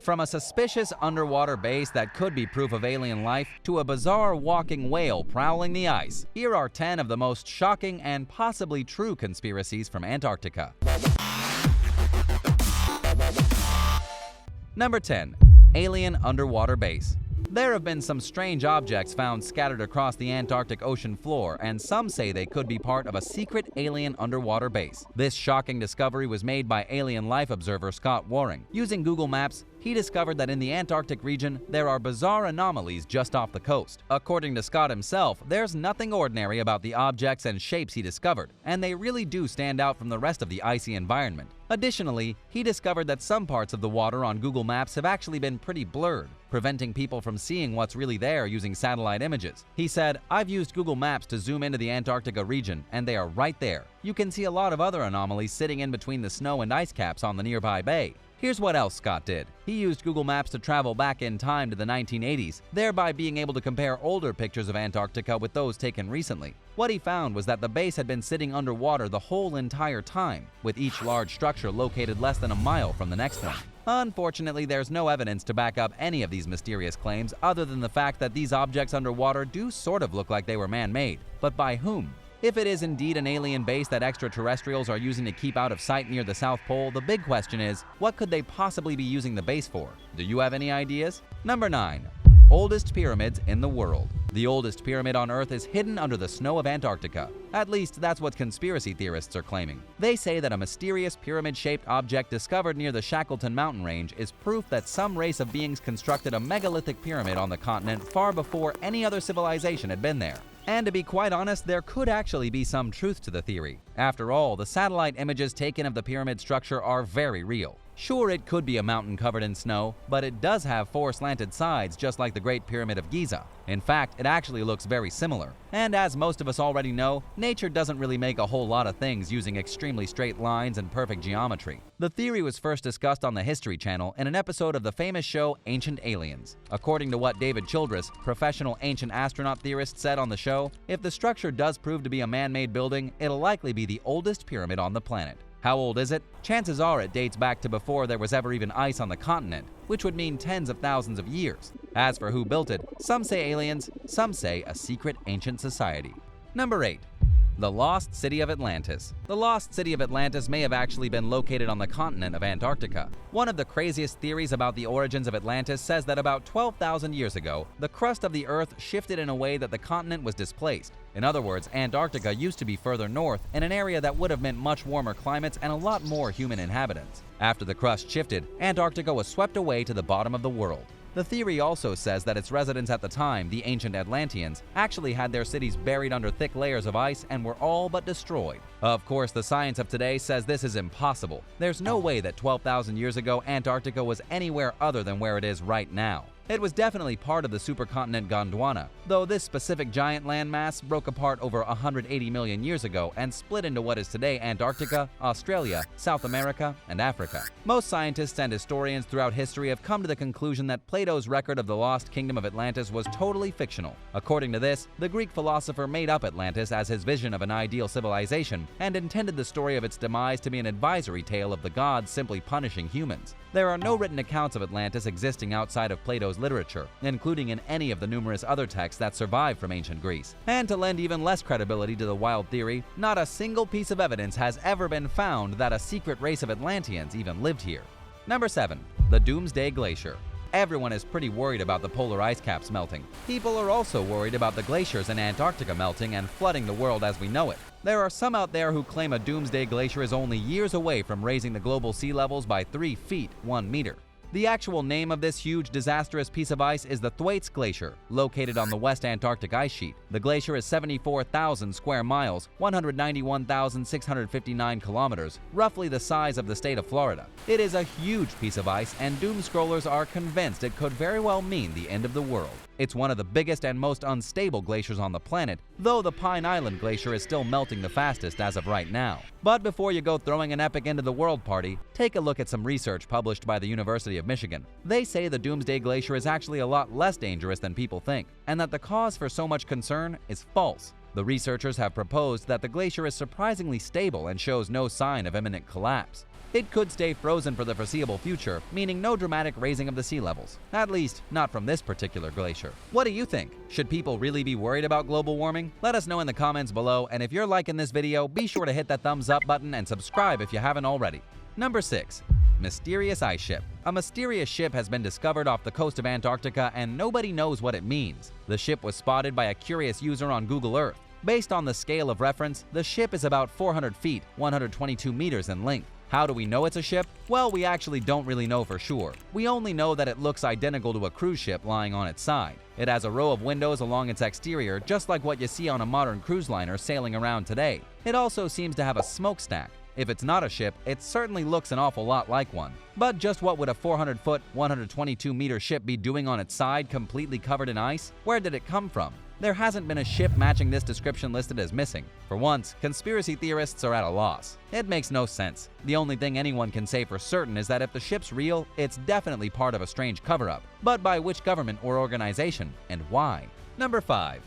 From a suspicious underwater base that could be proof of alien life to a bizarre walking whale prowling the ice, here are 10 of the most shocking and possibly true conspiracies from Antarctica. Number 10. Alien underwater base. There have been some strange objects found scattered across the Antarctic ocean floor, and some say they could be part of a secret alien underwater base. This shocking discovery was made by alien life observer Scott Waring. Using Google Maps, he discovered that in the Antarctic region, there are bizarre anomalies just off the coast. According to Scott himself, there's nothing ordinary about the objects and shapes he discovered, and they really do stand out from the rest of the icy environment. Additionally, he discovered that some parts of the water on Google Maps have actually been pretty blurred, preventing people from seeing what's really there using satellite images. He said, "I've used Google Maps to zoom into the Antarctica region, and they are right there. You can see a lot of other anomalies sitting in between the snow and ice caps on the nearby bay." Here's what else Scott did. He used Google Maps to travel back in time to the 1980s, thereby being able to compare older pictures of Antarctica with those taken recently. What he found was that the base had been sitting underwater the whole entire time, with each large structure located less than a mile from the next one. Unfortunately, there's no evidence to back up any of these mysterious claims other than the fact that these objects underwater do sort of look like they were man-made. But by whom? If it is indeed an alien base that extraterrestrials are using to keep out of sight near the South Pole, the big question is, what could they possibly be using the base for? Do you have any ideas? Number 9. Oldest pyramids in the world. The oldest pyramid on Earth is hidden under the snow of Antarctica. At least, that's what conspiracy theorists are claiming. They say that a mysterious pyramid-shaped object discovered near the Shackleton mountain range is proof that some race of beings constructed a megalithic pyramid on the continent far before any other civilization had been there. And to be quite honest, there could actually be some truth to the theory. After all, the satellite images taken of the pyramid structure are very real. Sure, it could be a mountain covered in snow, but it does have 4 slanted sides just like the Great Pyramid of Giza. In fact, it actually looks very similar. And as most of us already know, nature doesn't really make a whole lot of things using extremely straight lines and perfect geometry. The theory was first discussed on the History Channel in an episode of the famous show Ancient Aliens. According to what David Childress, professional ancient astronaut theorist, said on the show, if the structure does prove to be a man-made building, it'll likely be the oldest pyramid on the planet. How old is it? Chances are it dates back to before there was ever even ice on the continent, which would mean tens of thousands of years. As for who built it, some say aliens, some say a secret ancient society. Number 8. The Lost City of Atlantis. The Lost City of Atlantis may have actually been located on the continent of Antarctica. One of the craziest theories about the origins of Atlantis says that about 12,000 years ago, the crust of the Earth shifted in a way that the continent was displaced. In other words, Antarctica used to be further north, in an area that would have meant much warmer climates and a lot more human inhabitants. After the crust shifted, Antarctica was swept away to the bottom of the world. The theory also says that its residents at the time, the ancient Atlanteans, actually had their cities buried under thick layers of ice and were all but destroyed. Of course, the science of today says this is impossible. There's no way that 12,000 years ago Antarctica was anywhere other than where it is right now. It was definitely part of the supercontinent Gondwana, though this specific giant landmass broke apart over 180 million years ago and split into what is today Antarctica, Australia, South America, and Africa. Most scientists and historians throughout history have come to the conclusion that Plato's record of the lost kingdom of Atlantis was totally fictional. According to this, the Greek philosopher made up Atlantis as his vision of an ideal civilization and intended the story of its demise to be an advisory tale of the gods simply punishing humans. There are no written accounts of Atlantis existing outside of Plato's literature, including in any of the numerous other texts that survive from ancient Greece. And to lend even less credibility to the wild theory, not a single piece of evidence has ever been found that a secret race of Atlanteans even lived here. Number 7. The Doomsday Glacier. Everyone is pretty worried about the polar ice caps melting. People are also worried about the glaciers in Antarctica melting and flooding the world as we know it. There are some out there who claim a Doomsday Glacier is only years away from raising the global sea levels by 3 feet, 1 meter. The actual name of this huge, disastrous piece of ice is the Thwaites Glacier, located on the West Antarctic ice sheet. The glacier is 74,000 square miles, 191,659 kilometers, roughly the size of the state of Florida. It is a huge piece of ice, and doomscrollers are convinced it could very well mean the end of the world. It's one of the biggest and most unstable glaciers on the planet, though the Pine Island Glacier is still melting the fastest as of right now. But before you go throwing an epic end of the world party, take a look at some research published by the University of Michigan. They say the Doomsday Glacier is actually a lot less dangerous than people think, and that the cause for so much concern is false. The researchers have proposed that the glacier is surprisingly stable and shows no sign of imminent collapse. It could stay frozen for the foreseeable future, meaning no dramatic raising of the sea levels. At least, not from this particular glacier. What do you think? Should people really be worried about global warming? Let us know in the comments below, and if you're liking this video, be sure to hit that thumbs up button and subscribe if you haven't already. Number 6. Mysterious ice ship. A mysterious ship has been discovered off the coast of Antarctica and nobody knows what it means. The ship was spotted by a curious user on Google Earth. Based on the scale of reference, the ship is about 400 feet, 122 meters in length. How do we know it's a ship? Well, we actually don't really know for sure. We only know that it looks identical to a cruise ship lying on its side. It has a row of windows along its exterior, just like what you see on a modern cruise liner sailing around today. It also seems to have a smokestack. If it's not a ship, it certainly looks an awful lot like one. But just what would a 400-foot, 122-meter ship be doing on its side completely covered in ice? Where did it come from? There hasn't been a ship matching this description listed as missing. For once, conspiracy theorists are at a loss. It makes no sense. The only thing anyone can say for certain is that if the ship's real, it's definitely part of a strange cover-up. But by which government or organization, and why? Number 5.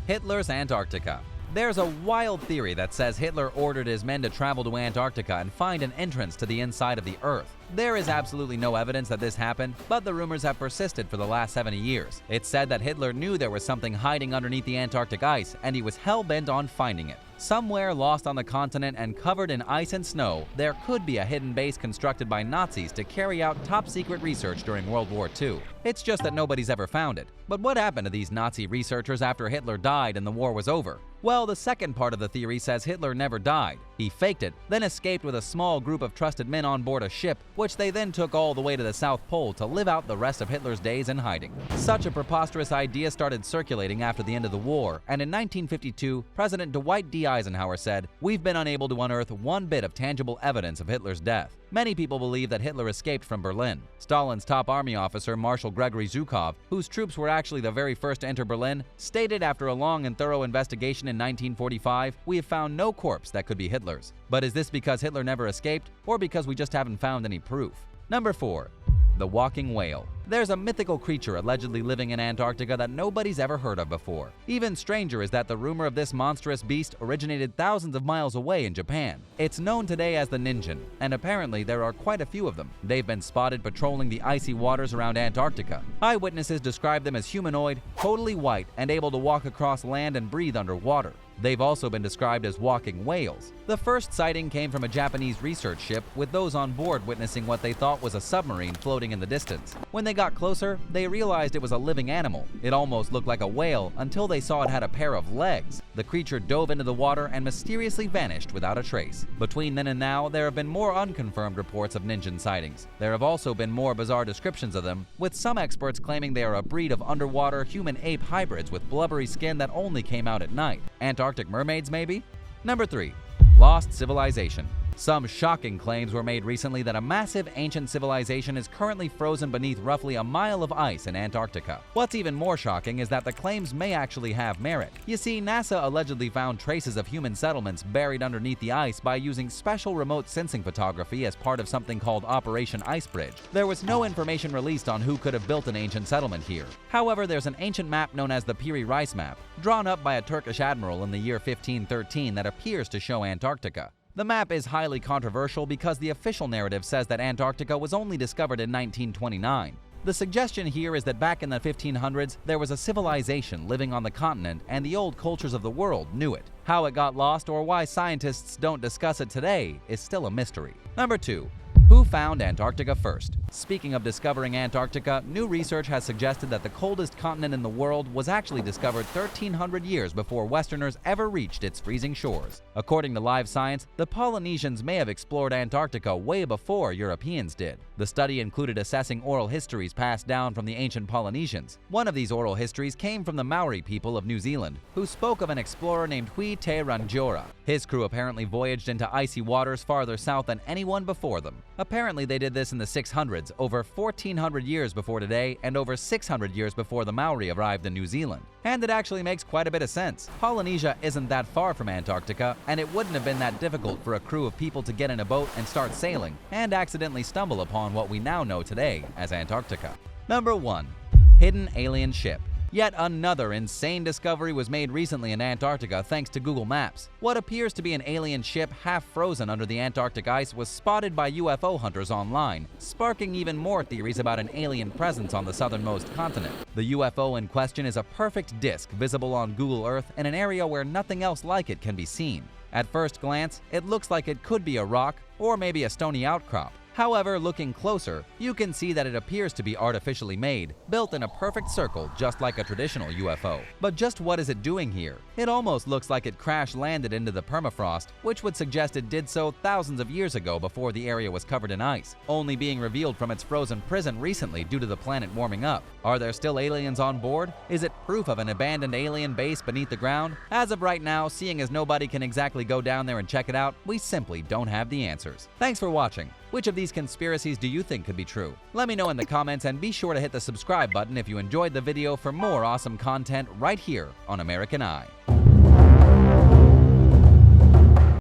Hitler's Antarctica. There's a wild theory that says Hitler ordered his men to travel to Antarctica and find an entrance to the inside of the Earth. There is absolutely no evidence that this happened, but the rumors have persisted for the last 70 years. It's said that Hitler knew there was something hiding underneath the Antarctic ice, and he was hell-bent on finding it. Somewhere lost on the continent and covered in ice and snow, there could be a hidden base constructed by Nazis to carry out top-secret research during World War II. It's just that nobody's ever found it. But what happened to these Nazi researchers after Hitler died and the war was over? Well, the second part of the theory says Hitler never died. He faked it, then escaped with a small group of trusted men on board a ship, which they then took all the way to the South Pole to live out the rest of Hitler's days in hiding. Such a preposterous idea started circulating after the end of the war, and in 1952, President Dwight D. Eisenhower said, "We've been unable to unearth one bit of tangible evidence of Hitler's death." Many people believe that Hitler escaped from Berlin. Stalin's top army officer, Marshal Gregory Zhukov, whose troops were actually the very first to enter Berlin, stated after a long and thorough investigation in 1945, "We have found no corpse that could be Hitler's." But is this because Hitler never escaped, or because we just haven't found any proof? Number 4. The walking whale. There's a mythical creature allegedly living in Antarctica that nobody's ever heard of before. Even stranger is that the rumor of this monstrous beast originated thousands of miles away in Japan. It's known today as the Ninjin, and apparently there are quite a few of them. They've been spotted patrolling the icy waters around Antarctica. Eyewitnesses describe them as humanoid, totally white, and able to walk across land and breathe underwater. They've also been described as walking whales. The first sighting came from a Japanese research ship, with those on board witnessing what they thought was a submarine floating in the distance. When they got closer, they realized it was a living animal. It almost looked like a whale until they saw it had a pair of legs. The creature dove into the water and mysteriously vanished without a trace. Between then and now, there have been more unconfirmed reports of Ninjin sightings. There have also been more bizarre descriptions of them, with some experts claiming they are a breed of underwater human-ape hybrids with blubbery skin that only came out at night. Arctic mermaids, maybe? Number 3. Lost civilization. Some shocking claims were made recently that a massive ancient civilization is currently frozen beneath roughly a mile of ice in Antarctica. What's even more shocking is that the claims may actually have merit. You see, NASA allegedly found traces of human settlements buried underneath the ice by using special remote sensing photography as part of something called Operation Icebridge. There was no information released on who could have built an ancient settlement here. However, there's an ancient map known as the Piri Reis map, drawn up by a Turkish admiral in the year 1513 that appears to show Antarctica. The map is highly controversial because the official narrative says that Antarctica was only discovered in 1929. The suggestion here is that back in the 1500s, there was a civilization living on the continent and the old cultures of the world knew it. How it got lost or why scientists don't discuss it today is still a mystery. Number 2. Who found Antarctica first? Speaking of discovering Antarctica, new research has suggested that the coldest continent in the world was actually discovered 1,300 years before Westerners ever reached its freezing shores. According to Live Science, the Polynesians may have explored Antarctica way before Europeans did. The study included assessing oral histories passed down from the ancient Polynesians. One of these oral histories came from the Maori people of New Zealand, who spoke of an explorer named Hui Te Rangiora. His crew apparently voyaged into icy waters farther south than anyone before them. Apparently they did this in the 600s, over 1,400 years before today and over 600 years before the Maori arrived in New Zealand. And it actually makes quite a bit of sense. Polynesia isn't that far from Antarctica, and it wouldn't have been that difficult for a crew of people to get in a boat and start sailing, and accidentally stumble upon what we now know today as Antarctica. Number 1. Hidden alien ship. Yet another insane discovery was made recently in Antarctica thanks to Google Maps. What appears to be an alien ship half frozen under the Antarctic ice was spotted by UFO hunters online, sparking even more theories about an alien presence on the southernmost continent. The UFO in question is a perfect disk visible on Google Earth in an area where nothing else like it can be seen. At first glance, it looks like it could be a rock or maybe a stony outcrop. However, looking closer, you can see that it appears to be artificially made, built in a perfect circle just like a traditional UFO. But just what is it doing here? It almost looks like it crash-landed into the permafrost, which would suggest it did so thousands of years ago before the area was covered in ice, only being revealed from its frozen prison recently due to the planet warming up. Are there still aliens on board? Is it proof of an abandoned alien base beneath the ground? As of right now, seeing as nobody can exactly go down there and check it out, we simply don't have the answers. Thanks for watching. Which of these conspiracies do you think could be true? Let me know in the comments, and be sure to hit the subscribe button if you enjoyed the video for more awesome content right here on American Eye.